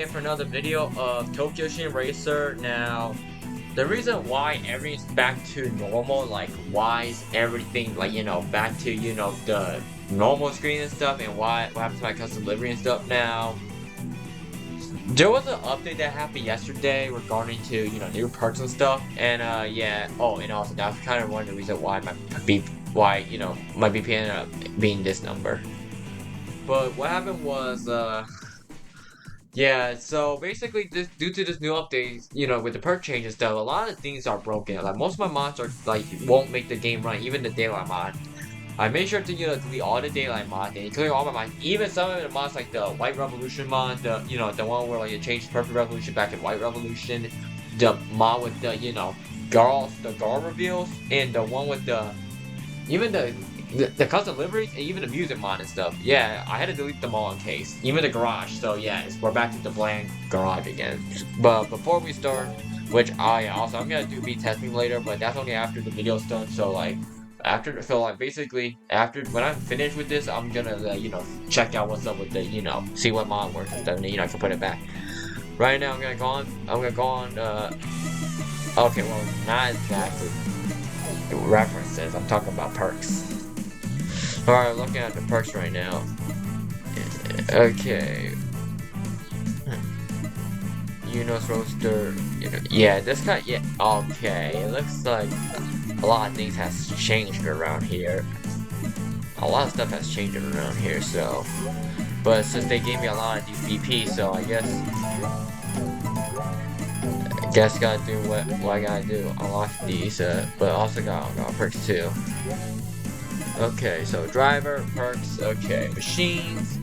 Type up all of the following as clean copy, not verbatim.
For another video of Xtreme Racer. Now, the reason why everything's back to normal, like why is everything like back to the normal screen and stuff, and what happened to my custom livery and stuff. Now, there was an update that happened yesterday regarding to new perks and stuff, and yeah. Oh, and also that's kind of one of the reasons why my BP ended up being this number. But what happened was yeah, so basically, due to this new update, with the perk change and stuff, a lot of things are broken. Like most of my mods are like won't make the game run, even the daylight mod. I made sure to delete all the daylight mods and clear all my mods, even some of the mods like the White Revolution mod, the one where like it changed Purple Revolution back in White Revolution, the mod with the Garl reveals, and the one with even the custom liveries and even the music mod and stuff. Yeah, I had to delete them all in case. Even the garage. So yeah, we're back to the blank garage again. But before we start, which also I'm gonna do beat testing later, but that's only after the video's done. So like basically after when I'm finished with this, I'm gonna check out what's up with the see what mod works and stuff, and I can put it back. Right now I'm gonna go on okay, well, not exactly references. I'm talking about perks. Alright, looking at the perks right now. Okay. Unos Roaster. Yeah, this guy. Yeah, okay. It looks like a lot of things has changed around here. A lot of stuff has changed around here, so. But since they gave me a lot of these BP, so I guess gotta do what I gotta do. Unlock these, but also got perks too. Okay, so driver, perks, okay, machines,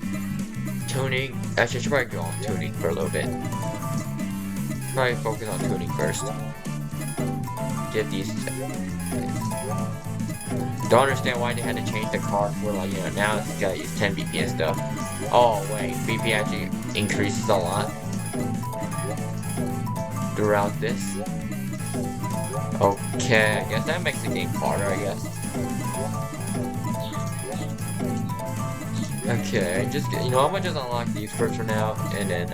tuning. Actually, I should probably go on tuning for a little bit. Probably focus on tuning first. Get these. Don't understand why they had to change the car for like, now it's gotta use 10 BP and stuff. Oh, wait, BP actually increases a lot throughout this. Okay, I guess that makes the game harder, I guess. Okay, I'm gonna just unlock these first for now, and then,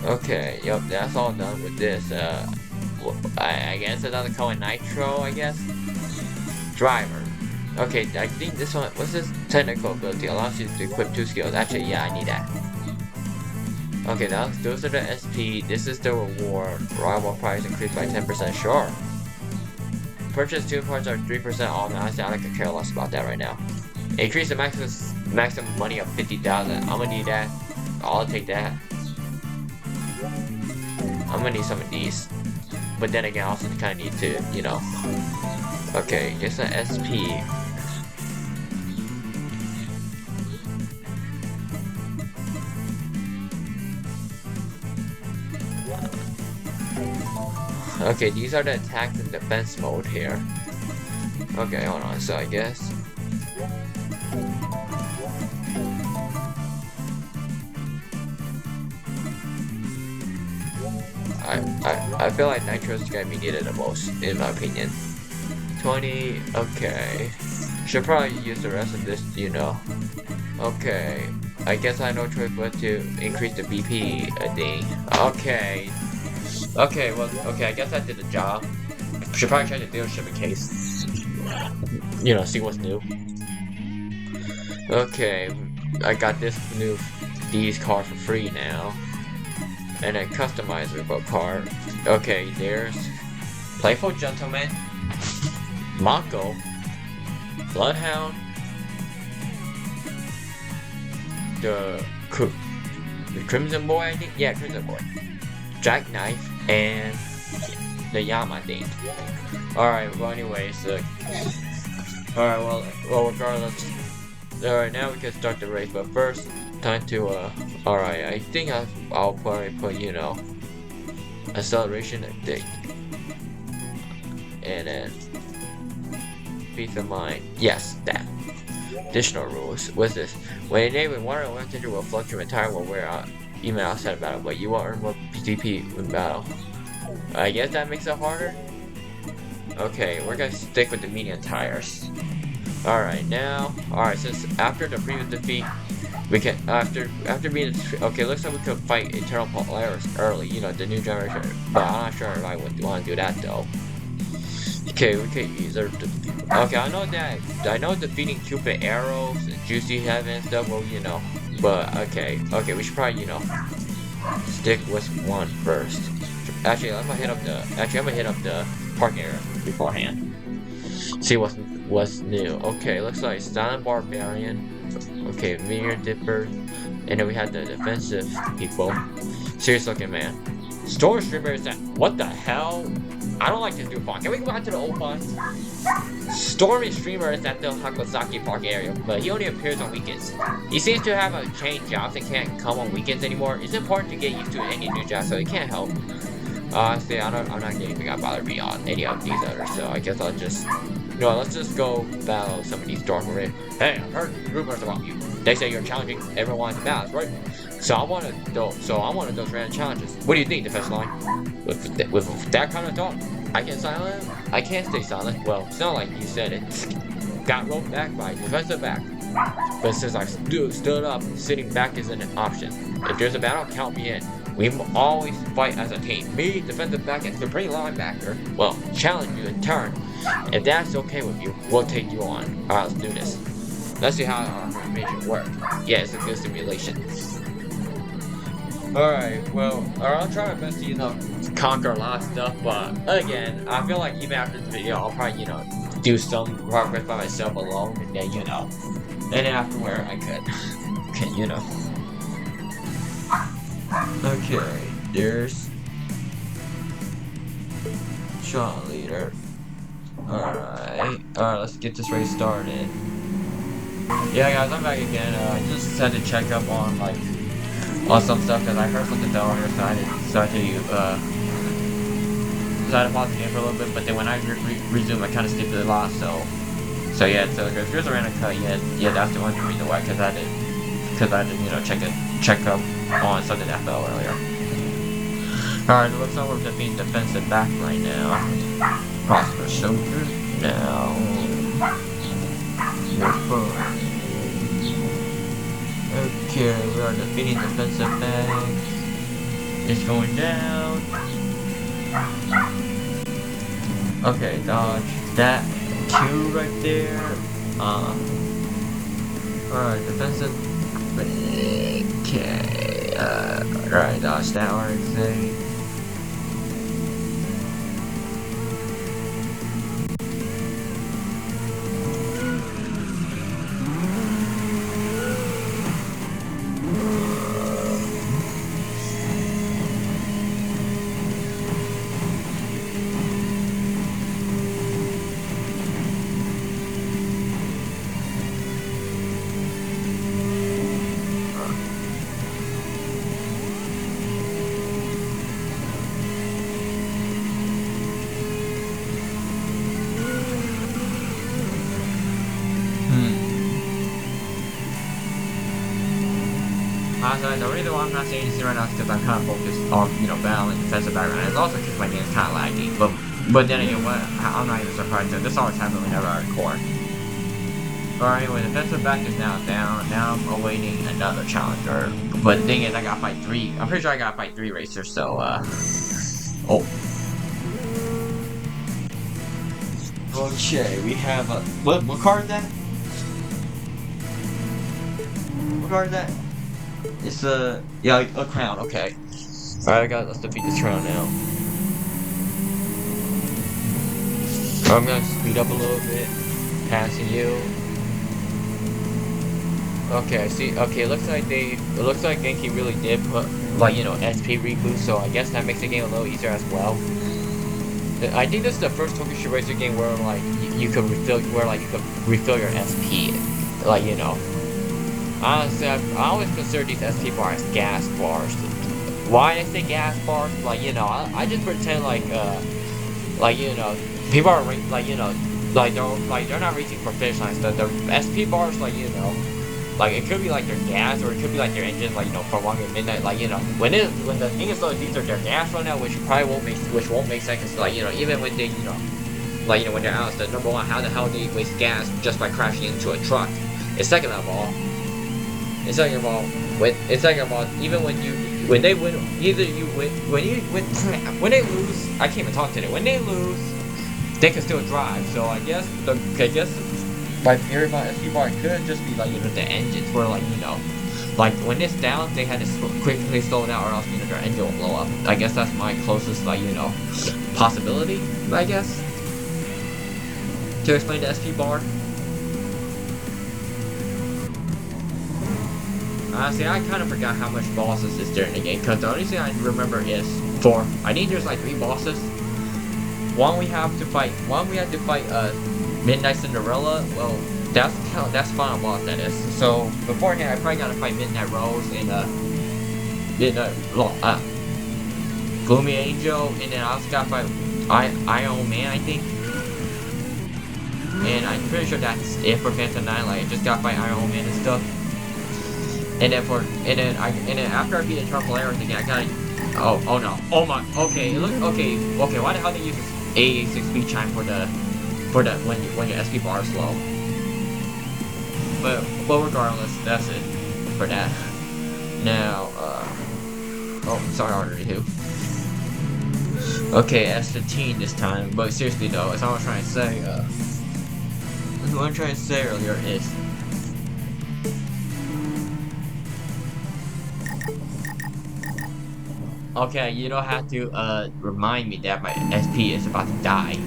okay, yep, that's all done with this, I guess another color Nitro, I guess? Driver. Okay, I think this one, what's this technical ability? Allows you to equip 2 skills. Actually, yeah, I need that. Okay, those are the SP, this is the reward. Rival price increased by 10%, sure. Purchase 2 parts are 3% off. Honestly, I could care less about that right now. Increase the maximum money of 50,000. I'm gonna need that. I'll take that. I'm gonna need some of these. But then again, I also kind of need to, Okay, just an SP. Okay, these are the attack and defense mode here. Okay, hold on, so I guess. I feel like Nitro's gonna be needed the most, in my opinion. 20, okay. Should probably use the rest of this, Okay. I guess I have no choice but to increase the BP, I think. Okay. Okay, well, okay, I guess I did the job. Should probably check the dealership in case. See what's new. Okay, I got these cars for free now. And a customizable car. Okay, there's Playful Gentleman, Mako, Bloodhound, the Crimson Boy, I think? Yeah, Crimson Boy. Jackknife, and the Yama thing. Alright, well anyways, alright, well regardless. Alright, now we can start the race, but first, time to, alright, I think I'll probably put, acceleration thing. And then, peace of mind. Yes, that. Additional rules. What's this? When enabling water and electricity will fluctuate entire will wear out. Even outside of battle, but you will earn more PTP in battle. I guess that makes it harder? Okay, we're gonna stick with the medium tires. Alright, now, since after the previous defeat, We can after being okay. Looks like we could fight Eternal Polaris early. You know, the new generation. But I'm not sure if I would want to do that though. Okay, we could either. Okay, I know defeating Cupid arrows and Juicy Heaven and stuff. Well, you know. But okay, we should probably stick with one first. Actually, I'm gonna hit up the park area beforehand. See what's new. Okay, looks like Silent Barbarian. Okay, Mirror Dipper, and then we had the defensive people. Serious looking man. Storm Streamer is that. What the hell? I don't like this new font. Can we go back to the old font? Stormy Streamer is at the Hakosaki Park area, but he only appears on weekends. He seems to have a changed jobs and can't come on weekends anymore. It's important to get used to any new job, so he can't help. Honestly, I'm not getting anything that bother me on any of these others, so I guess I'll just. No, let's just go battle some of these Storm Marine. Hey, I've heard rumors about you. They say you're challenging everyone to battles, right? So I'm one of those random challenges. What do you think, defense line? With that kind of talk, I can't stay silent. Well, it's not like you said it. Got rolled back by defensive back. But since I stood up, sitting back isn't an option. If there's a battle, count me in. We always fight as a team. Me, defensive back, and supreme linebacker. Well, challenge you in turn. If that's okay with you, we'll take you on. Alright, let's do this. Let's see how our formation works. Yeah, it's a good simulation. Alright, well, I'll try my best to, conquer a lot of stuff, but again, I feel like even after the video, I'll probably, do some progress by myself alone, and then, and then afterward, I could, Okay, there's shot leader. Alright, let's get this race started. Yeah, guys, I'm back again. I just had to check up on some stuff because I heard something fell on your side and decided to pause the game for a little bit. But then when I resumed, I kind of skipped a lot. So yeah, so if there's a random cut, yeah, that's the only reason why, because I didn't check up on something that fell earlier. Alright, it looks like we're defeating defensive back right now. Prosper soldier now. Okay, we are defeating defensive back. It's going down. Okay, dodge that 2 right there. Alright, defensive. Okay, alright, dodge that RXA. The reason why I'm not saying anything right now is because I'm kind of focused on, battling defensive background. It's also because my game is kind of laggy. But then again, I'm not even surprised. This always happens whenever I record. Alright, anyway, defensive back is now down. Now I'm awaiting another challenger. But the thing is, I gotta fight 3. I'm pretty sure I gotta fight 3 racers, so, oh. Okay, we have a... What card is that? What card is that? It's a crown, okay. Alright, guys, let's defeat this crown now. I'm gonna speed up a little bit, passing you. Okay, I see. Okay, it looks like Genki really did put SP reboot, so I guess that makes the game a little easier as well. I think this is the first Xtreme Racer game where you could refill your SP, Honestly, I always consider these SP bars gas bars. Why I say gas bars? I just pretend people are they're not reaching for finish lines. The SP bars, it could be their gas, or it could be their engines, for longer midnight. When the thing is these are their gas right now, which won't make sense. Even when they when they're out, the number one, how the hell do you waste gas just by crashing into a truck? And second of all, It's talking about even when they win, either you win when they lose. I can't even talk today. When they lose, they can still drive. So I guess by theory, my SP bar could just be like the engines for like when it's down, they had to quickly slow down, or else their engine will blow up. I guess that's my closest possibility. I guess to explain the SP bar. Honestly, I kind of forgot how much bosses is there in the game, because the only thing I remember is 4. I think there's like 3 bosses. One we have to fight Midnight Cinderella. Well, that's final boss, that is. So beforehand, I probably gotta fight Midnight Rose and Gloomy Angel, and then I also gotta fight Iron Man, I think. And I'm pretty sure that's it for Phantom 9. Like, I just gotta fight Iron Man and stuff. And then after I beat the Triple Arrow again, I gotta. Oh no! Oh my! Okay, look. Okay. Why the hell they use this AA6 speed chime for the when your SP bar is low? But regardless, that's it for that. Now, oh, sorry, R2. Okay, S15 this time. But seriously though, as I was trying to say, what I'm trying to say earlier is. Okay, you don't have to remind me that my SP is about to die.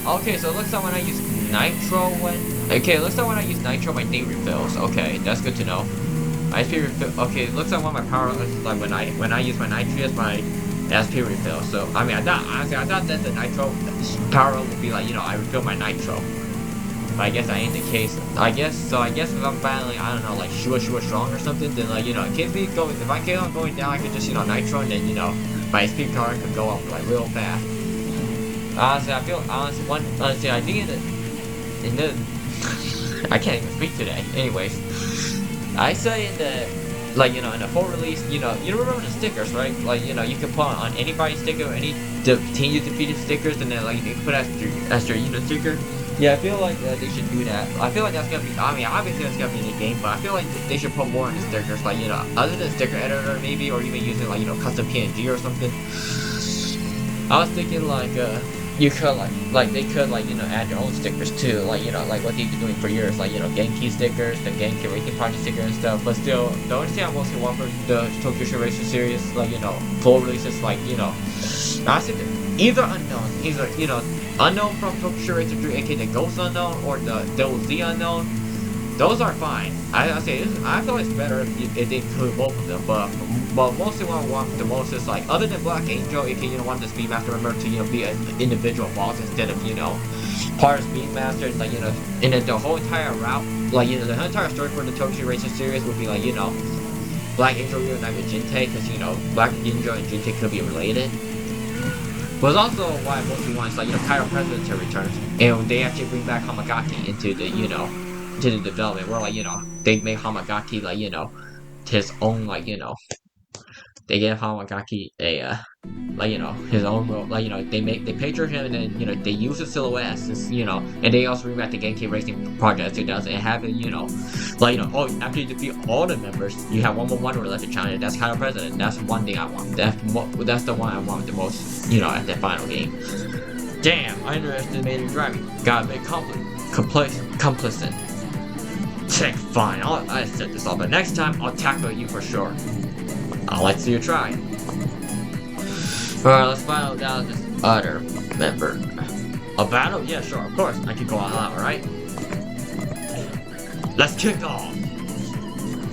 Okay, so it looks like when I use Nitro when I use Nitro, my thing refills. Okay, that's good to know. My SP refill. Okay, it looks like when my power like when I use my Nitrous, my SP refill. So I mean, I thought that the Nitro power would be like I refill my Nitro. But I guess that ain't the case. I guess if I'm battling, I don't know, like Shua Strong or something, then if I keep on going down, I could just Nitro, and then my SP power could go up like real fast. Honestly, I think in the I can't even speak today. Anyways, I say in the in the full release, you remember the stickers, right? Like you can put on anybody's sticker, any team you defeated stickers, and then you can put as your sticker. Yeah, I feel like they should do that. I feel like that's gonna be. I mean, obviously that's gonna be in the game, but I feel like they should put more in the stickers, other than sticker editor maybe, or even using custom PNG or something. I was thinking you could they could add your own stickers too, like what they've been doing for years, Genki stickers, the Genki Racing Project sticker and stuff. But still, the only thing I mostly want for the Tokyo Xtreme Racer series, full releases, honestly, either unknown from Tokyo Xtreme Racer 3, aka the Ghost Unknown, or the Double Z Unknown. Those are fine. I feel it's better if they include both of them, but mostly what I want the most is other than Black Angel, aka want the Speedmaster member to be an individual boss instead of part of Speedmaster, and then the whole entire route, the whole entire story for the Tokyo Racer series would be Black Angel reunite with Jintei, because Black Angel and Jintei could be related. But it's also why I mostly want is Cairo President to return, and they actually bring back Hamagaki into the to the development, where they make Hamagaki his own they give Hamagaki a his own role, they picture him, and then they use his silhouette as this, and they also bring back the Genki Racing Project 2000 and have it oh, after you defeat all the members, you have one more wonder left to challenge. That's Cairo President. That's one thing I want. That's the one I want the most, at the final game. Damn, I underestimated driving. Got a bit complicit. Check, fine. I set this off, but next time I'll tackle you for sure. I'd like to see you try. Alright, let's battle down this other member. A battle? Yeah, sure, of course. I can go all out, right? Let's kick off!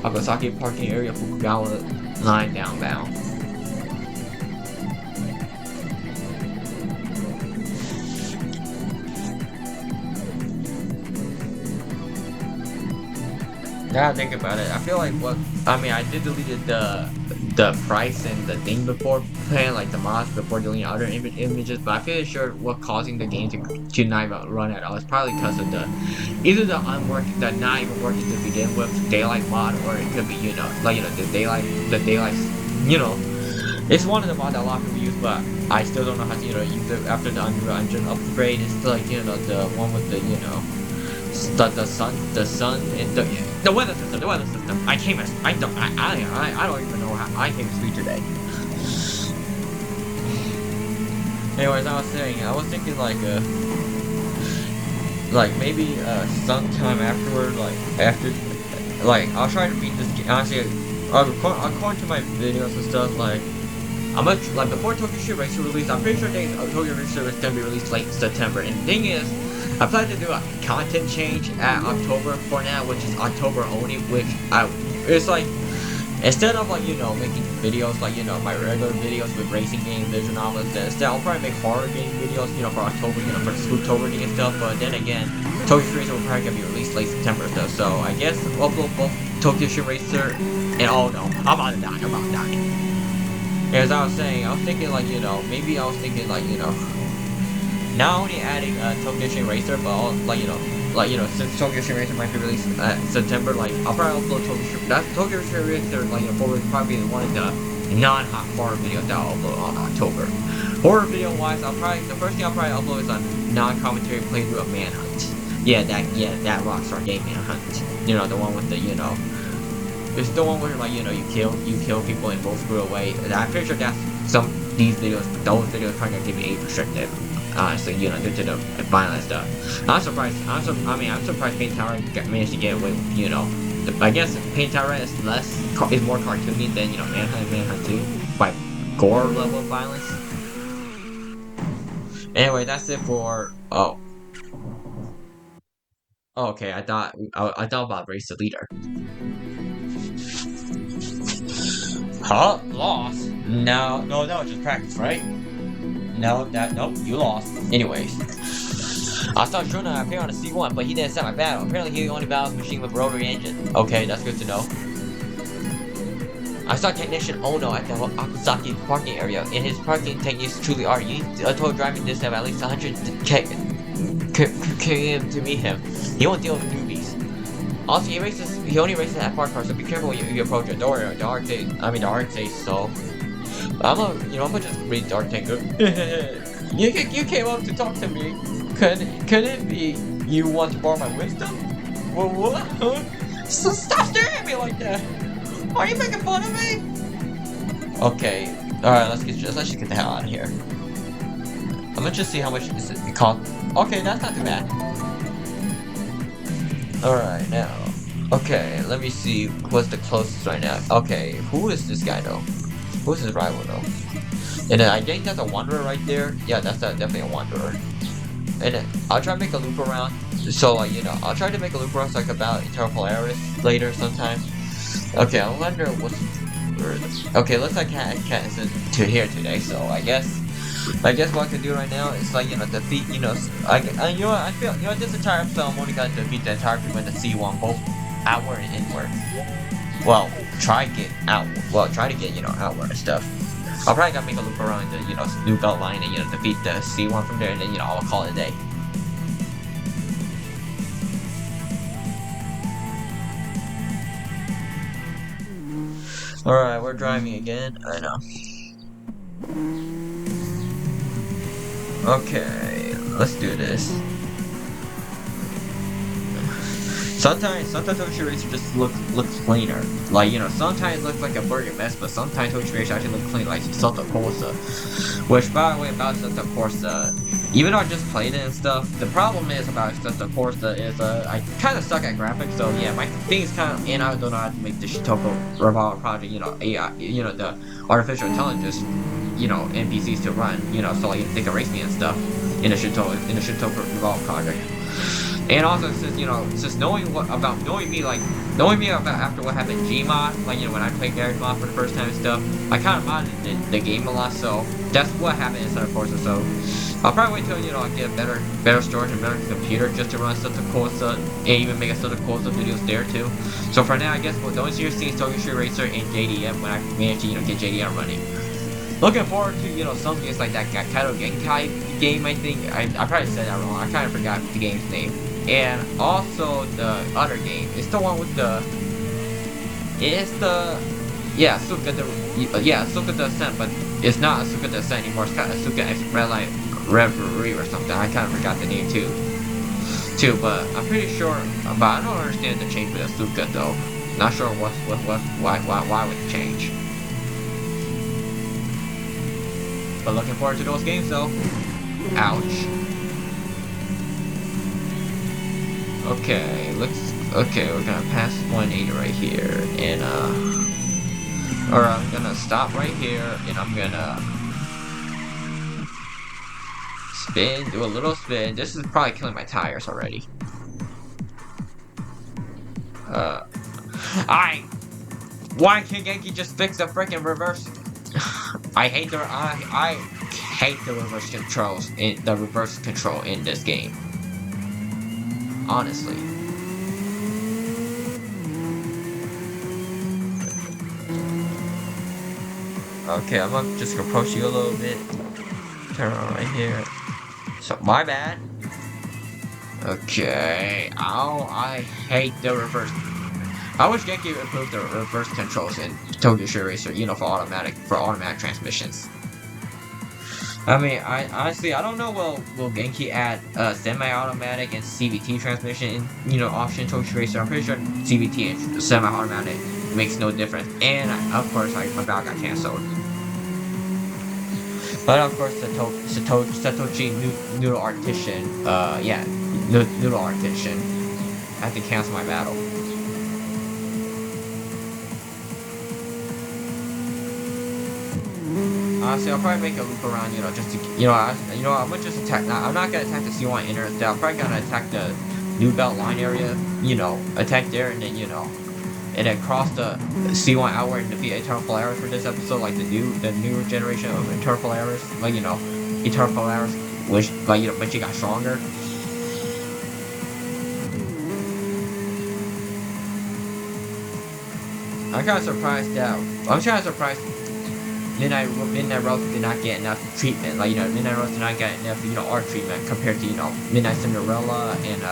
Akasaki parking area, Fukugawa line downbound. Now I think about it, I feel like I did deleted the price and the thing before playing the mods before deleting other images, but I feel sure what causing the game to not even run at all is probably because of either the not even working to begin with daylight mod, or it could be the daylight it's one of the mods that a lot of people use, but I still don't know how to use it after the Unreal Engine upgrade. It's the one with the the sun, and the weather system, I came as, I don't even know how I came to speak today. Anyways, I was thinking like maybe sometime afterward, I'll try to beat this game. Honestly, according to my videos and stuff, I'm like before Xtreme Racer release, I'm pretty sure Xtreme Racer is gonna be released late September. And the thing is, I plan to do a content change at October for now, which is October only. It's like, instead of making videos my regular videos with racing game visual novels, instead I'll probably make horror game videos for October, for Spooktober and stuff. But then again, Xtreme Racer will probably gonna be released late September and stuff. So I guess I'll upload both Xtreme Racer and oh no, I'm about to die. As I was saying, I was thinking maybe I was thinking not only adding Xtreme Racer, but since Xtreme Racer might be released September, I'll probably upload Xtreme Racer probably one of the non-hot horror videos that I'll upload on October. Horror video wise, the first thing I'll probably upload is a non-commentary playthrough of Manhunt. That Rockstar game Manhunt. The one with it's the one where you kill people and both screw away. I'm pretty sure that's those videos probably gonna give me age restricted. Honestly, due to the violent stuff. I'm surprised Paint Tower managed to get away with, I guess Paint Tower is more cartoony than, Manhunt 2, by gore level of violence. Anyway, that's it for, okay, I thought about Race the Leader. Huh? Lost? No, just practice, right? Nope, you lost. Anyways, I saw Shuna appear on a C1, but he didn't set my battle. Apparently, he only battles machine with rotary engine. Okay, that's good to know. I saw Technician Ono at the Akasaki parking area, and his parking techniques truly are. You need a total driving distance of at least 100 km to meet him. He won't deal with newbies. Also, he only races at park cars, so be careful when you approach a door. The art says so. I'm gonna just read the article. You came up to talk to me. Could it be you want to borrow my wisdom? What? So stop staring at me like that. Are you making fun of me? Okay. Alright, let's just get the hell out of here. I'm gonna just see how much it cost. Okay, that's not too bad. Alright, now. Okay, let me see what's the closest right now. Okay, who is this guy though? Who's his rival though? And then I think that's a Wanderer right there. Yeah, that's definitely a Wanderer. And then I'll try to make a loop around. So I'll try to make a loop around about Eternal Polaris later sometime. Okay, I wonder what's... Okay, looks like Cat is to here today, so I guess what I can do right now is defeat, I feel, this entire episode I'm only gonna defeat the entire people in the C1, both outward and inward. Well, try to get outward and stuff. I'll probably gotta make a loop around the, new belt line and, defeat the C1 from there, and then, I'll call it a day. Alright, we're driving again. I know. Okay, let's do this. Sometimes Xtreme Racer just looks cleaner. Sometimes it looks like a burger mess, but sometimes Xtreme Racer actually looks clean, like Santa Corsa. Which, by the way, about Santa Corsa, even though I just played it and stuff, the problem is about Santa Corsa is I kind of suck at graphics, so yeah, my thing is kind of, and I don't know how to make the Shitoko Revolver project, AI, the artificial intelligence, NPCs to run, so they can race me and stuff in the Shitoko Revolver project. And also, since knowing me about after what happened in Gmod, when I played Darrigs mod for the first time and stuff, I kind of modded the game a lot, so that's what happened in Santa Corsa. So I'll probably wait till I get a better storage and better computer just to run Santa Corsa and even make a Santa Corsa videos there too. So for now, I guess the only serious thing is Xtreme Racer and JDM when I manage to get JDM running. Looking forward to some games like that Kaido Genkai game. I think I probably said that wrong. I kind of forgot the game's name. And also the other game. It's the one with the. Asuka Descent, but it's not Asuka Descent anymore. It's kind of Asuka Red Light Reverie or something. I kind of forgot the name too. too, but I'm pretty sure. But I don't understand the change with Asuka though. Not sure why would it change. But looking forward to those games though. Ouch. Okay, we're gonna pass 180 right here, and alright, I'm gonna stop right here, and I'm gonna spin, do a little spin. This is probably killing my tires already. Why can't Genki just fix the freaking reverse? I hate the reverse control in this game. Honestly. Okay, I'm gonna just approach you a little bit. Turn around right here. So my bad. Okay. Oh, I hate the reverse. I wish Genki improved the reverse controls in Xtreme Racer, you know, for automatic transmissions. I mean, I honestly don't know. Will Genki add semi-automatic and CVT transmission in option Xtreme Racer? I'm pretty sure CVT and semi-automatic makes no difference. And of course, my battle got canceled. But of course, Satoshi Noodle Artisan, Noodle Artisan, I have to cancel my battle. Honestly, I'll probably make a loop around, just to, I'm gonna just attack. I'm not gonna attack the C1 inner. I'm probably gonna attack the New Belt line area, attack there, and then, and then cross the C1 outward and defeat Eternal Polaris for this episode, like the new generation of Eternal Polaris, like, Eternal Polaris, which, like, but she got stronger. I'm kind of surprised Midnight Rose did not get enough treatment. Like, Midnight Rose did not get enough, art treatment compared to, Midnight Cinderella and,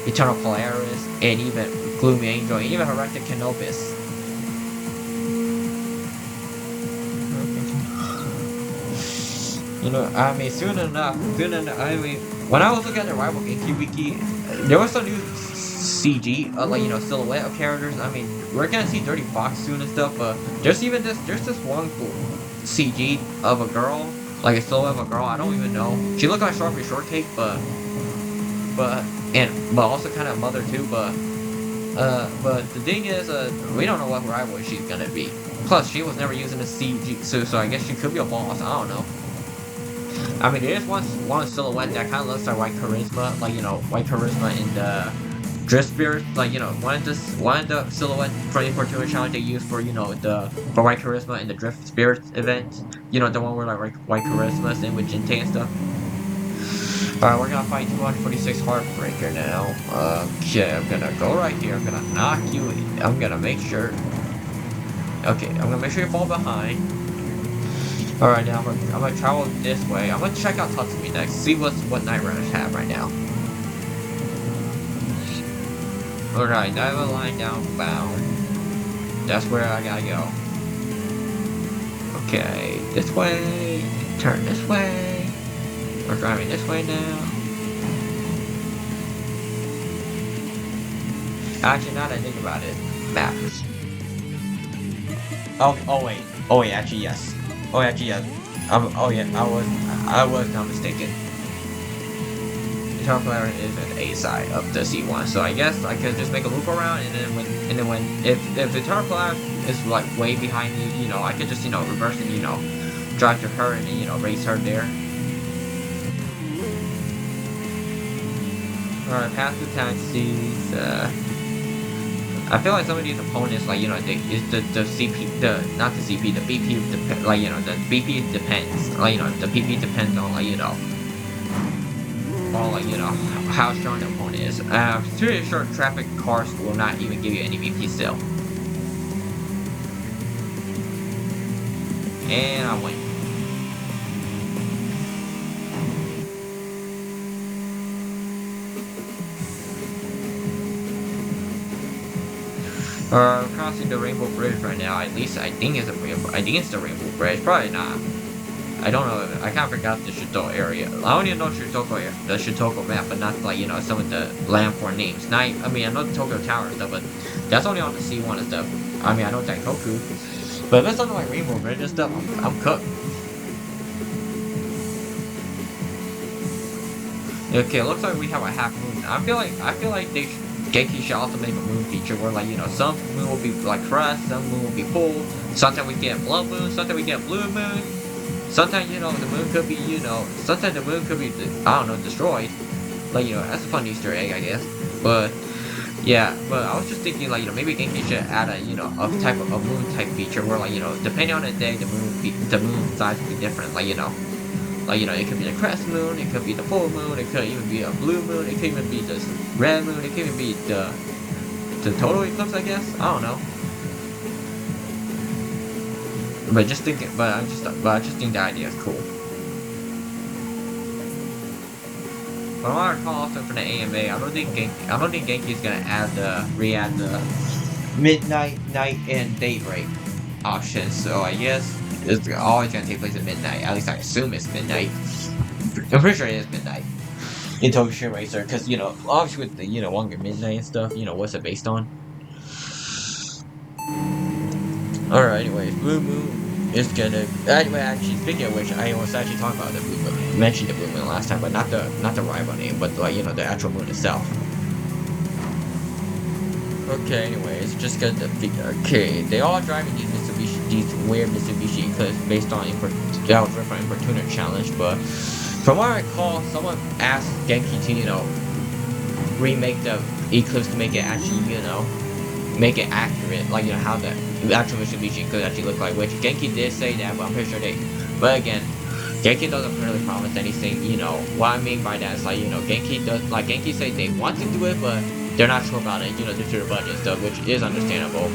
Eternal Polaris, and even Gloomy Angel, and even Heretic Canopus. I mean, soon enough, I mean, when I was looking at the Rival Genki Wiki, there was some new CG, silhouette of characters. I mean, we're gonna see Dirty Fox soon and stuff, but there's this one CG of a girl, like a silhouette of a girl. I don't even know. She looked like Strawberry Shortcake, but also kind of mother too. But the thing is, we don't know what rival she's gonna be. Plus, she was never using a CG, so I guess she could be a boss. I don't know. I mean, there is one silhouette that kind of looks like White Charisma, like, White Charisma in the Drift Spirit, like, one of the silhouette for the Fortuna challenge they used for, for White Charisma in the Drift Spirit event. The one where, like, White Charisma's in with Jinte and stuff. Alright, we're gonna fight 246 Heartbreaker now. Okay, I'm gonna go right here. I'm gonna knock you in. I'm gonna make sure. Okay, I'm gonna make sure you fall behind. Alright, now I'm gonna travel this way. I'm gonna check out Tatsumi next. See what Night Runners have right now. Alright, dive a line down bound. That's where I gotta go. Okay, this way. Turn this way. We're driving this way now. Actually, now that I think about it, maps. Oh wait, actually yes. Oh, actually yes. I was not mistaken. The Eternal Polaris is an A side of the C1, so I guess I could just make a loop around, and then if the Eternal Polaris is like way behind me, I could just reverse and drive to her and then race her there. Alright, past the taxis. I feel like some of these opponents, like, the CP, not the CP, the BP, like, the BP depends, like, the PP depends on, like, how strong the opponent is. I'm pretty sure traffic cars will not even give you any BP still. And I win. Crossing the Rainbow Bridge right now. At least I think it's a rainbow. I think it's the Rainbow Bridge. Probably not. I don't know. I kind of forgot the Shito area. I only know Shitoko, the Shitoko map, but not like some of the landform names. Not, I mean, I know the Tokyo Tower and stuff, but that's only on the C1 and stuff. I mean, I know Daikoku, but if it's on like Rainbow Bridge and stuff, I'm cooked. Okay, looks like we have a half moon. I feel like Genki should also make a moon feature where like some moon will be like crust, some moon will be full. Sometimes we get blood moon, sometimes we get blue moon. Sometimes the moon could be sometimes the moon could be I don't know, destroyed. Like that's a fun Easter egg, I guess. But yeah, but I was just thinking like maybe Genki should add a a type of a moon type feature where like depending on the day the moon size will be different. Like it could be the crest moon, it could be the full moon, it could even be a blue moon, it could even be the red moon, it could even be the total eclipse, I guess. I don't know. But I just think the idea is cool. But I want to call also for the AMA. I don't think Genki's gonna re-add the midnight, night, and daybreak options. So I guess it's always gonna take place at midnight. At least I assume it's midnight. I'm pretty sure it is midnight in Xtreme Racer, because obviously with the longer midnight and stuff, what's it based on? Alright, anyways, Blue Moon is gonna. Anyway, actually, speaking of which, I was actually talking about the Blue Moon. Mentioned the Blue Moon last time, but not the rival name, but like the actual moon itself. Okay, anyways, just got the okay. They all driving these weird Mitsubishi Eclipse based on that was from Importuner Challenge, but from what I recall, someone asked Genki to remake the Eclipse to make it actually make it accurate, like how the actual Mitsubishi could actually look like, which Genki did say that, but I'm pretty sure but again, Genki doesn't really promise anything. What I mean by that is like Genki say they want to do it, but they're not sure about it, due to the budget and stuff, which is understandable.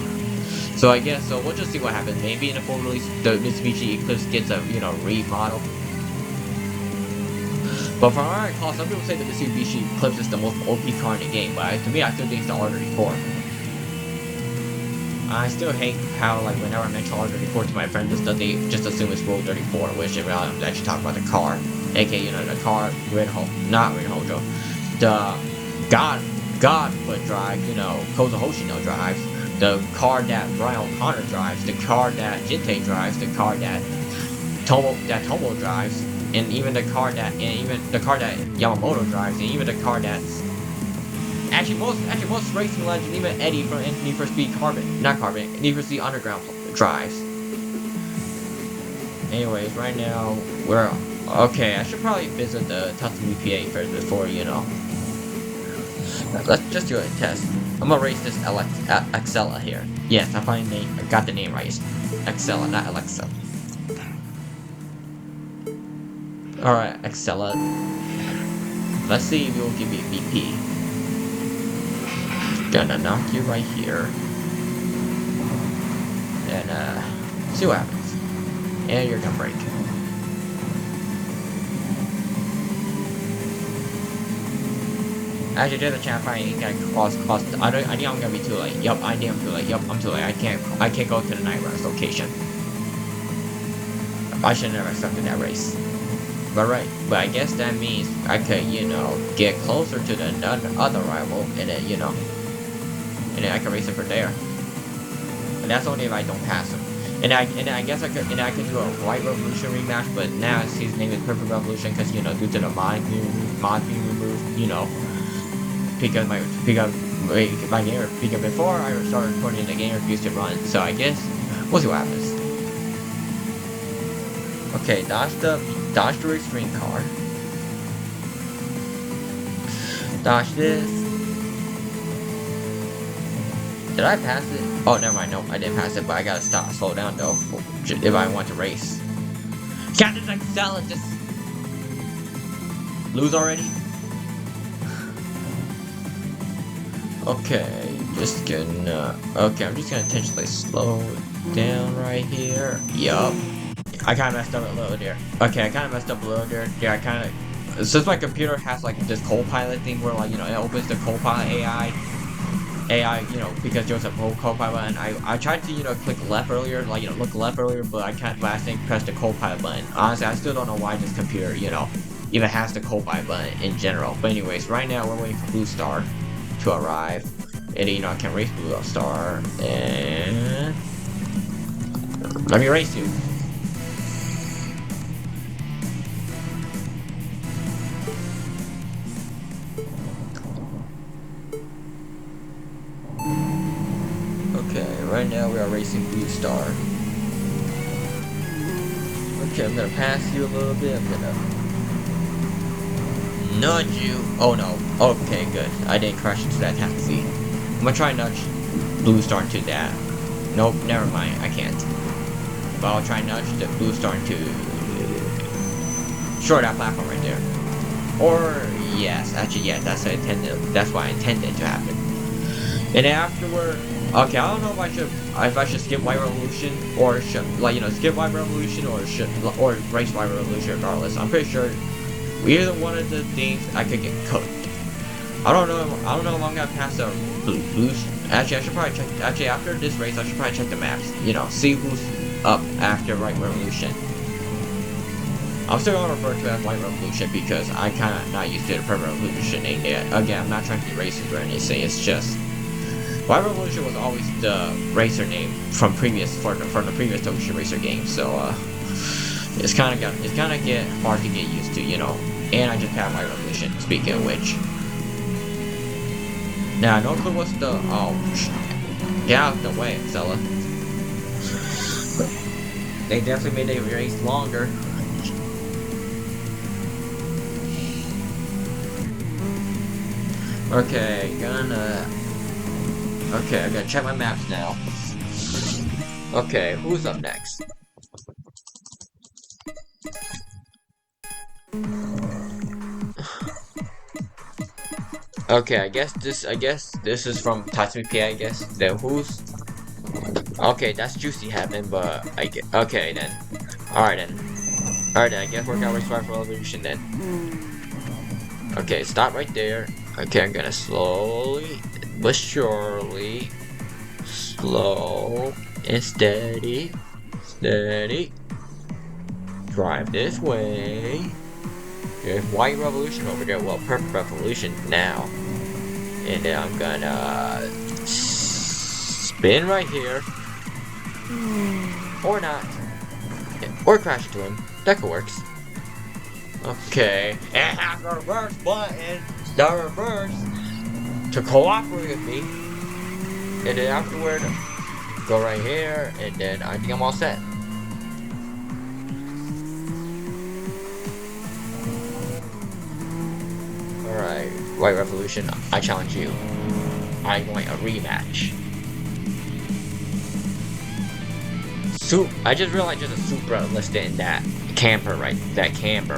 So I guess we'll just see what happens. Maybe in the full release the Mitsubishi Eclipse gets a remodel. But from what I recall, some people say the Mitsubishi Eclipse is the most OP car in the game, but to me I still think it's the R34. I still hate how whenever I mention R34 to my friends and stuff, they just assume it's Rule 34, which in reality I'm actually talking about the car, aka the car not Rinhojo, the Godfoot drive, Kozo Hoshino drives, the car that Brian O'Connor drives, the car that Jinte drives, the car that Tomo drives, and even the car that Yamamoto drives, and even the car that's most racing legends, even Eddie from Need for Speed Need for Speed Underground drives. Anyways, right now we're okay. I should probably visit the Tuscany PA first before Let's just do a test. I'm gonna race this Axela here. Yes, I got the name right. Axela, not Alexa. Alright, Axela. Let's see if you'll give me a VP. Gonna knock you right here. And see what happens. And you're gonna break. Actually, there's a chance I ain't gonna cross. I think I'm gonna be too late. Yup, I think I'm too late. Yup, I'm too late. I can't go to the night rest location. I should never accepted that race. But I guess that means I could, get closer to the other rival, and then I can race it for there. And that's only if I don't pass him. And I guess I could do a White Revolution rematch, but now his name is Perfect Revolution because due to the mod being removed, because before I started recording the game refused to run. So I guess we'll see what happens. Okay, dodge the extreme car. Dodge this. Did I pass it? Oh, never mind. Nope, I didn't pass it, but I gotta slow down though, if I want to race. Can't just excel and just lose already? Okay, I'm just gonna intentionally slow down right here. Yup. I kinda messed up a little there. Okay, I kinda messed up a little there. Yeah, since my computer has this Copilot thing where it opens the Copilot AI AI, because there was a co-pilot button. I tried to, click left earlier, like, look left earlier, but I can't, last thing, press the co-pilot button. Honestly, I still don't know why this computer, even has the co-pilot button in general. But anyways, right now we're waiting for Blue Star to arrive. And, I can race Blue Star, and let me race you. Okay, right now we are racing Blue Star. Okay, I'm gonna pass you a little bit. I'm gonna nudge you. Oh no. Okay, good. I didn't crash into that taxi. I'm gonna try and nudge Blue Star into that. Nope, never mind. I can't. But I'll try and nudge the Blue Star into that platform right there. Or yes, actually yeah, that's what I intended to happen. And afterward, okay, I don't know if I should skip White Revolution or skip White Revolution or race White Revolution regardless. I'm pretty sure either one of the things I could get cooked. I don't know if I'm gonna pass the boost. Actually, I should probably check. Actually, after this race, I should probably check the maps. See who's up after White Revolution. I'm still gonna refer to it as White Revolution because I kind of not used to the Purple Revolution name yet. Again, I'm not trying to be racist or anything. It's just White Revolution was always the racer name from the previous Tokyo Racer game. So it's kind of get hard to get used to, And I just passed White Revolution. Speaking of which. Now, no clue what's the... Oh, get out of the way, fella. They definitely made the race longer. Okay, Okay, I gotta check my maps now. Okay, who's up next? Okay, I guess this is from Tatsumi PA, I guess. Then who's... Okay, that's Juicy Heaven, but I get... Okay, then. Alright, then, I guess we're gonna race White Revolution, then. Okay, stop right there. Okay, I'm gonna slowly, but surely, slow and steady, drive this way. There's White Revolution over there, well, Purple Revolution now. And then I'm gonna spin right here. Or not. Or crash into him. That could work. Okay. And have the reverse button. The reverse. To cooperate with me. And then afterward, go right here. And then I think I'm all set. Alright, White Revolution, I challenge you. I want a rematch. I just realized there's a Supra listed in that camper right there. That camper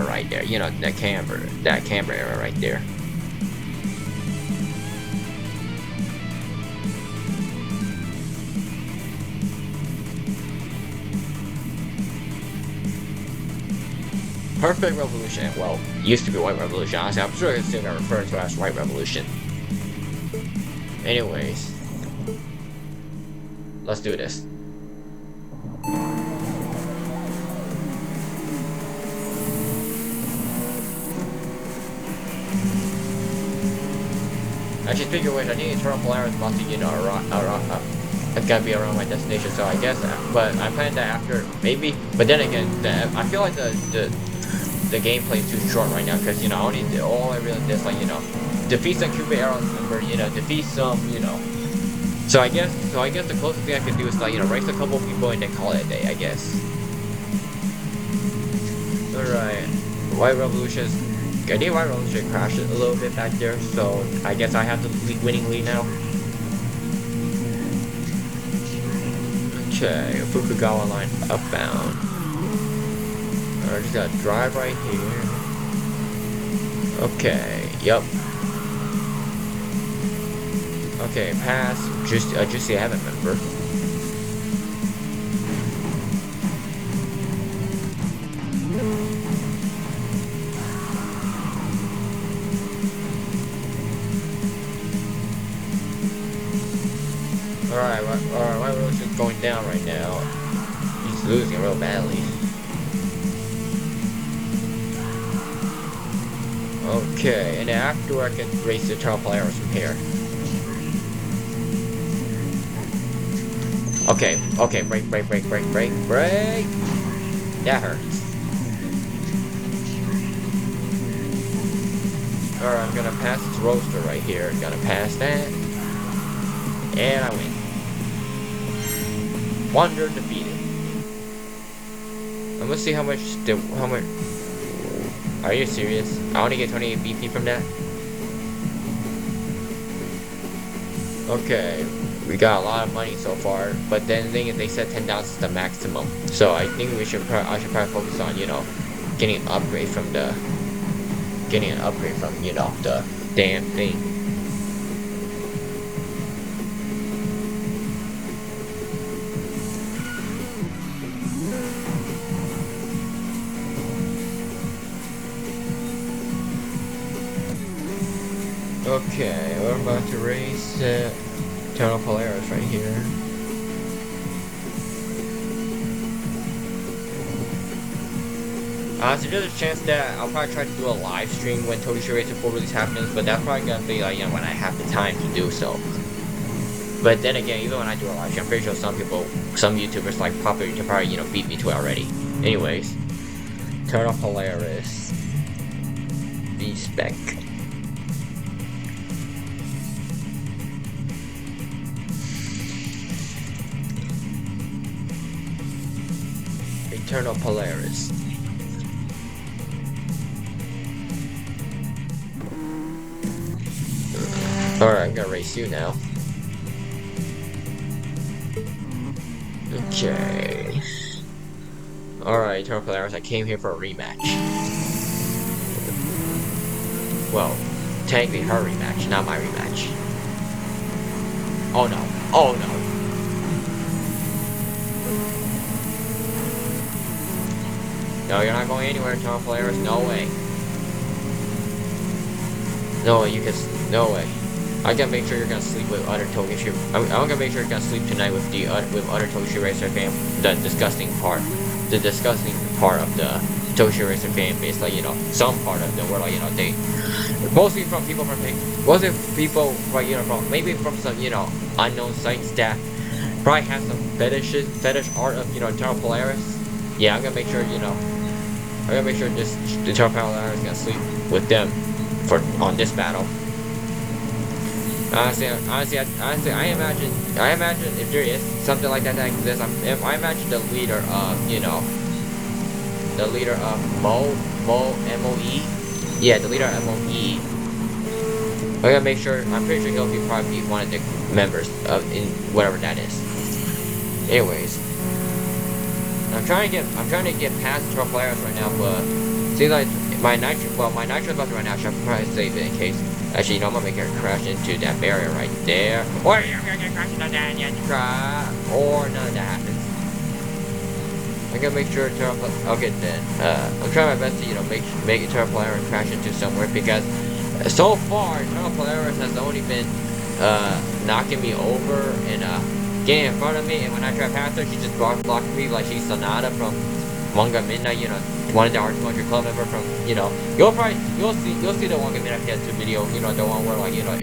area right there. Perfect Revolution, well, used to be White Revolution. Honestly, I'm sure it's still gonna refer to as White Revolution. Anyways, let's do this. Actually, speaking of which, I think Eternal Polaris is about to, it's gotta be around my destination, so I guess, but I planned that after, maybe, but then again, I feel like the gameplay is too short right now, because, all I really did is, defeat some Cuban Arrows member, defeat some, so I guess the closest thing I can do is, race a couple people and then call it a day, I guess. Alright, White Revolution, I think White Revolution crashed a little bit back there, so I guess I have the winning lead now. Okay, Fukugawa line upbound. I just gotta drive right here. Okay, yep. Okay, pass. Just I haven't remember. Alright, my relationship's going down right now. He's losing real badly. Okay, and after I can race the top players from here. Okay, break. That hurts. Alright, I'm gonna pass this roaster right here. Gonna pass that. And I win. Wonder defeated. I'm gonna see how much. Are you serious? I only get 28 BP from that? Okay, we got a lot of money so far, but then the thing is they said 10,000 is the maximum. So I think I should probably focus on, you know, getting an upgrade from the damn thing. Okay, we're about to race Total Polaris right here. So there's a chance that I'll probably try to do a live stream when Xtreme Racer full release happens, but that's probably gonna be like, you know, when I have the time to do so. But then again, even when I do a live stream, I'm pretty sure some YouTubers like popular YouTubers probably, you know, beat me to it already. Anyways, Total Polaris B-Spec. Eternal Polaris. Alright, I'm gonna race you now. Okay. Alright, Eternal Polaris, I came here for a rematch. Well, technically her rematch, not my rematch. Oh no. Oh no. No, you're not going anywhere, Eternal Polaris. No way. No way, no way. I gotta make sure you're gonna sleep with other Tokyo. I'm gonna make sure you're gonna sleep tonight with other Tokyo Racer fan. The disgusting part of the Tokyo Racer fan base, like, you know, some part of them where, like, you know, they mostly from people, like, you know, from maybe from some, you know, unknown sites that probably have some fetish art of, you know, Eternal Polaris. Yeah, I'm gonna make sure, you know, this Eternal Polaris is gonna sleep with them on this battle. Honestly, I imagine if there is something like that exists, I imagine the leader of, you know, MOE. Yeah, the leader of MOE. I gotta make sure. I'm pretty sure he'll probably be one of the members in whatever that is. Anyways, I'm trying to get past the Polaris right now, but seems like my nitro is about to run out. So I should probably save it in case. Actually, you know, I'm gonna make her crash into that barrier right there. Or you're gonna crash into that, or none of that happens. I'm gonna make sure okay then. I'm trying my best to, you know, make Eternal Polaris crash into somewhere, because so far Eternal Polaris has only been knocking me over and getting in front of me, and when I try past her, she just blocking me like she's Sonata from Manga Midnight, you know, one of the R200 club member from, you know, you'll see the Manga Midnight PS2 video, you know, the one where, like, you know,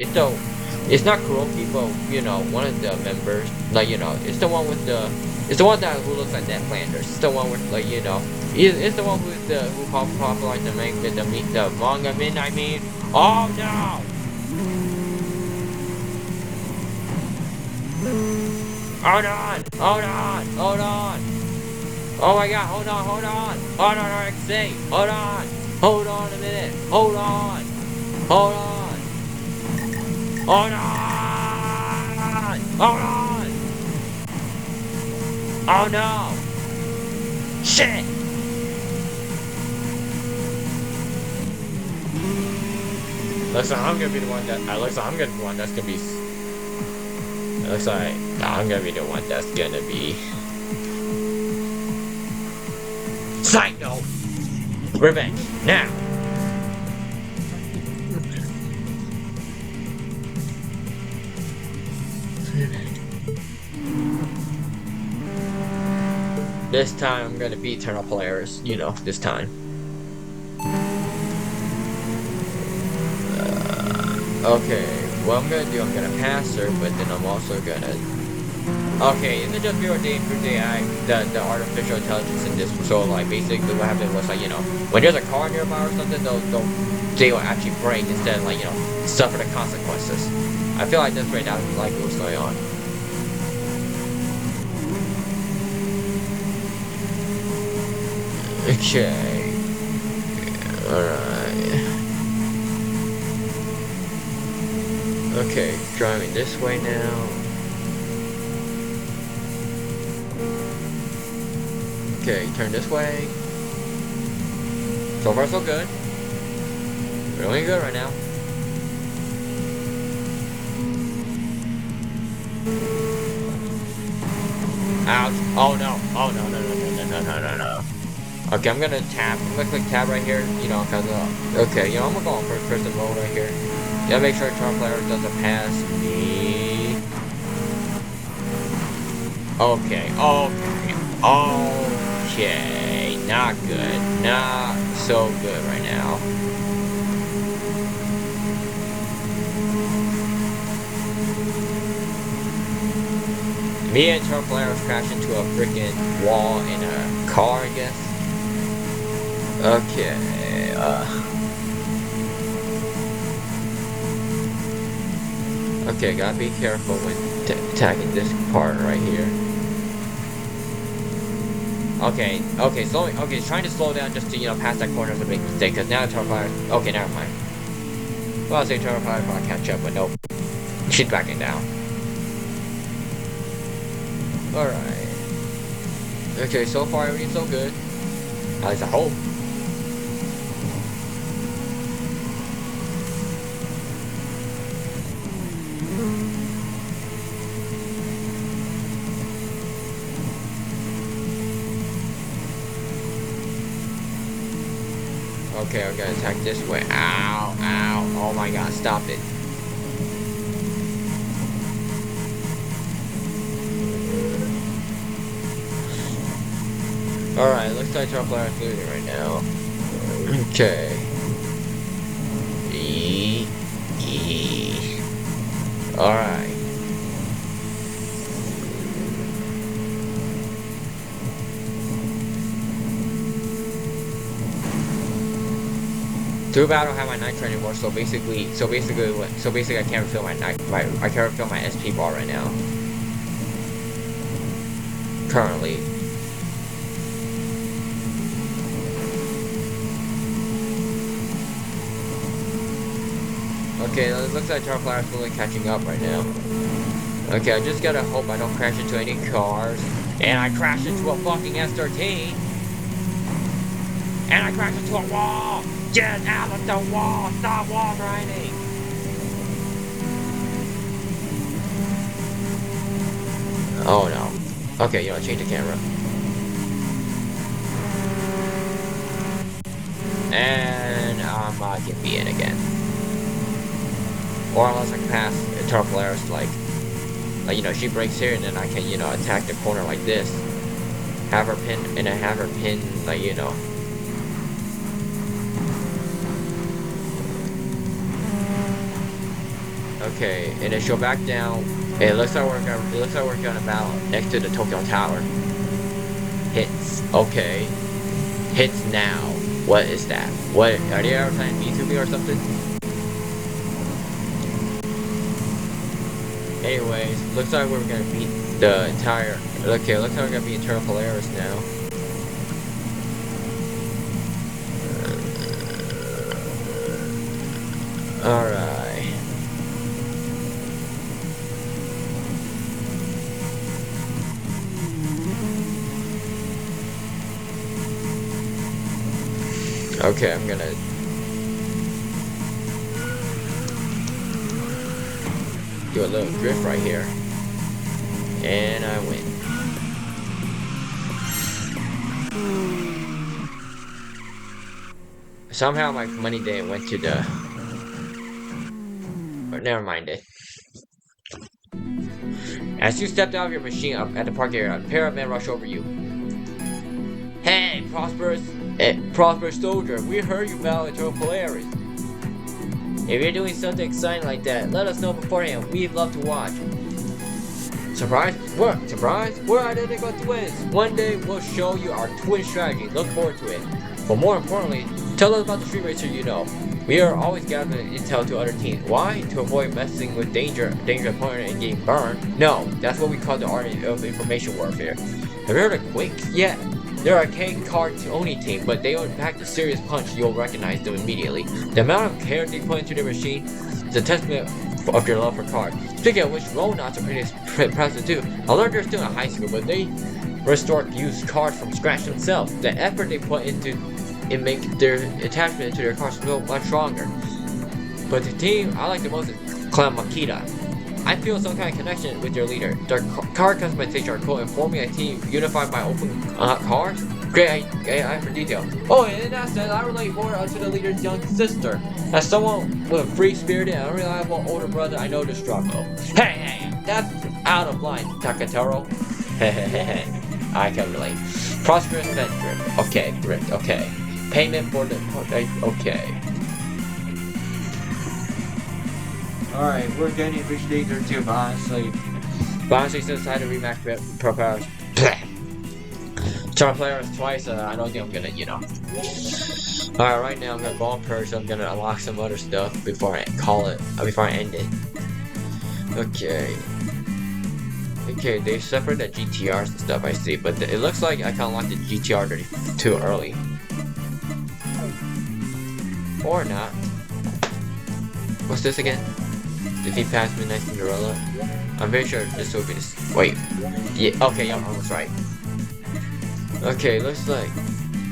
it's not Kuroki, but, you know, one of the members, like, you know, it's the one who looks like Ned Flanders. It's the one with, like, you know, it's the one who popularized the Manga Midnight meme. Oh no! Hold on! Oh my god, hold on, RXC, hold on a minute, hold on, oh no, shit! Looks like I'm gonna be the one that's gonna be Psycho! Revenge, now! This time I'm gonna beat Eternal Polaris, you know, this time. Okay, what I'm gonna do, I'm gonna pass her, but then I'm also gonna... Okay, in the just pure day through AI, the artificial intelligence in this, so like basically what happened was like, you know, when there's a car nearby or something, they'll actually brake instead of like, you know, suffer the consequences. I feel like that's right now, like what's going on. Okay. Alright. Okay, driving this way now. Okay, turn this way. So far so good. We're doing good right now. Ouch. Oh no. Oh no, no, no, no, no, no, no, no. Okay, I'm gonna tap. I'm gonna click tab right here, you know, cause okay, you know, I'm gonna go on first person mode right here. Gotta make sure Eternal Polaris doesn't pass me. Okay, okay, okay. Not good. Not so good right now. Me and Eternal Polaris crashed into a freaking wall in a car, I guess. Okay, okay, gotta be careful when attacking this part right here. Okay, okay, slowing, okay, trying to slow down just to, you know, pass that corner is a big mistake, because now Eternal Polaris, okay, never mind. Well, I'll say Eternal Polaris will catch up, but nope. She's backing down. Alright. Okay, so far everything's so good. At least I hope. Okay, I'm gonna attack this way. Ow, ow. Oh my god, stop it. Alright, looks like Eternal Polaris is losing right now. Okay. Alright. Too bad I don't have my nitro anymore, so basically I can't refill I can't refill my SP bar right now. Currently. Okay, it looks like Eternal Polaris is really catching up right now. Okay, I just gotta hope I don't crash into any cars. And I crashed into a fucking S13. And I crashed into a wall! Get out of the wall! Stop wall grinding! Oh no. Okay, you know, change the camera. And I'm get me in again. Or unless I can pass Eternal Polaris, like, you know, she breaks here and then I can, you know, attack the corner like this. Have her pin, and then have her pin, like, you know. Okay, and then she'll back down. It looks like we're gonna battle next to the Tokyo Tower. Hits. Okay. Hits now. What is that? What are they ever trying to beat to me or something? Anyways, looks like we're gonna beat the entire. Okay, looks like we're gonna beat Eternal Polaris now. Alright. Okay, I'm gonna do a little drift right here. And I win. Somehow my money day went to the... But never mind it. As you stepped out of your machine up at the park area, a pair of men rush over you. Hey, prosperous soldier, we heard you battled Turtle Polaris. If you're doing something exciting like that, let us know beforehand. We'd love to watch. Surprise? What? Surprise? We're identical twins. One day we'll show you our twin strategy. Look forward to it. But more importantly, tell us about the Xtreme Racer you know. We are always gathering intel to other teams. Why? To avoid messing with dangerous opponent and getting burned? No, that's what we call the art of information warfare. Have you heard of Quake? Yeah. They're a arcade cards only team, but they don't pack a serious punch. You'll recognize them immediately. The amount of care they put into their machine is a testament of their love for cards. Speaking of which, roll-knots are pretty impressive too. I learned they're still in high school, but they restore used cards from scratch themselves. The effort they put into it makes their attachment to their cards feel much stronger. But the team I like the most is Clan Makita. I feel some kind of connection with your leader. Their card customization are cool, and forming a team unified by open cards. Great eye for detail. Oh, and in that sense, I relate more to the leader's young sister. As someone with a free-spirited and unreliable older brother, I know the struggle. Hey, that's out of line, Takataro. Hehehe, I can relate. Prosperous venture. Okay, great. Okay. Payment for the okay. Alright, we're getting rich later too, but honestly, since I had to rematch propellers, try players twice, I don't think I'm gonna, Alright, right now I'm gonna go on purge, I'm gonna unlock some other stuff before I before I end it. Okay. Okay, they separate the GTRs and stuff, I see, but it looks like I can unlock the GTR too early. Or not. What's this again? Defeat past Midnight Cinderella. I'm very sure this will be this. Wait. Yeah, okay, yeah, I'm almost right. Okay, looks like.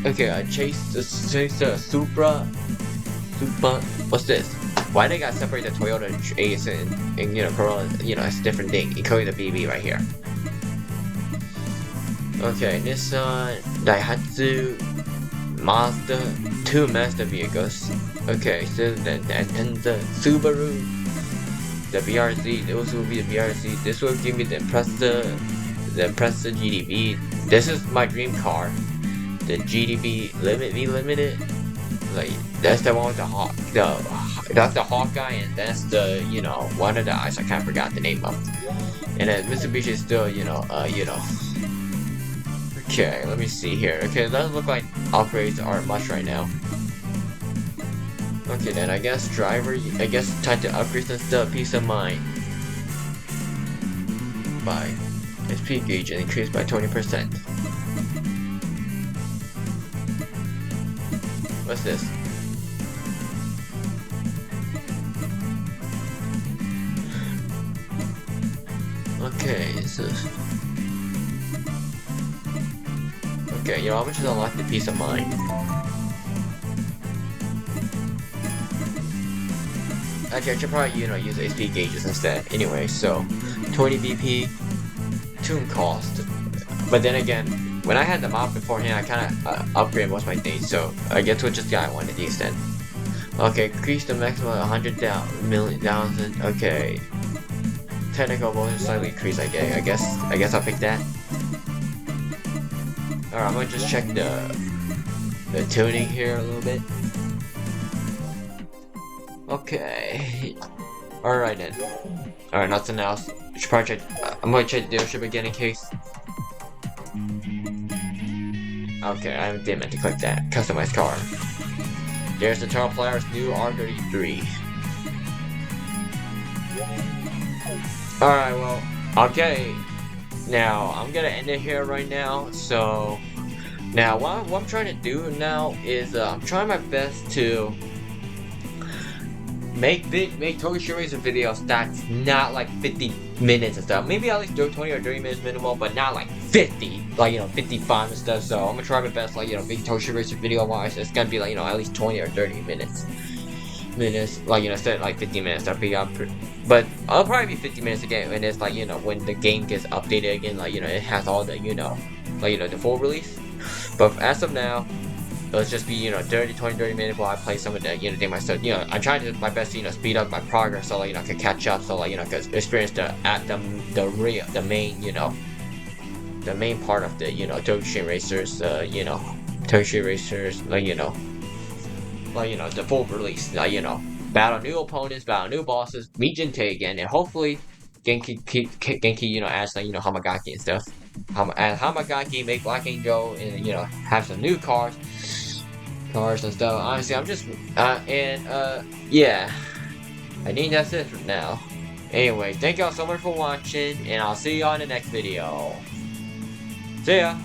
Okay, I chased the Supra. What's this? Why they got separate the Toyota Ace and Corolla? It's a different thing, including the BB right here. Okay, Nissan, Daihatsu, Mazda, 2 Mazda vehicles. Okay, so then the Subaru, the BRZ, those will be the BRZ. This will give me the Impreza GDB. This is my dream car. The GDB Limited. Like that's the one with that's the Hawkeye, and that's the one of the eyes I kind of forgot the name of. And then Mitsubishi is still Okay, let me see here. Okay, it doesn't look like upgrades are much right now. Okay then, I guess time to upgrade some stuff. Peace of mind. By SP gauge and increased by 20%. What's this? Okay, so okay, I'm just gonna unlock the peace of mind. Actually, I should probably, use HP gauges instead. Anyway, so 20 BP, tune cost. But then again, when I had the mod beforehand, I kind of upgraded most of my things. So I guess we'll just get one of these then. Okay, increase the maximum 100,000. Okay, technical bonus slightly increase. I guess I'll pick that. Alright, I'm gonna just check the tuning here a little bit. Okay. Alright then. Alright, nothing else. I should probably check. I'm gonna check the dealership again in case. Okay, I didn't meant to click that. Customized car. There's the Turtle Polaris new R33. Alright, well, okay. Now, I'm gonna end it here right now. So, now what I'm trying to do now is I'm trying my best to make Xtreme Racer videos that's not like 50 minutes and stuff. Maybe at least 20 or 30 minutes minimal, but not like 50, like 55 and stuff. So I'm gonna try my best, like big Xtreme Racer video wise. It's gonna be like at least 20 or 30 minutes, like instead of like 50 minutes. That'll be but I'll probably be 50 minutes again when it's like when the game gets updated again, like it has all the the full release. But as of now, it'll just be 30 minutes while I play some of the day myself. I'm trying to do my best to speed up my progress so I can catch up, so I can experience the main the main part of the, you know, Xtreme Racers, you know, Xtreme Racers, like, you know, the full release, you know, battle new opponents, battle new bosses, meet Jintei again, and hopefully Genki, you know, adds like, you know, Hamagaki and stuff. Add Hamagaki, make Black Angel, and you know, have some new cars and stuff. Honestly, I'm just, yeah, I think that's it for now. Anyway, thank y'all so much for watching, and I'll see y'all in the next video. See ya!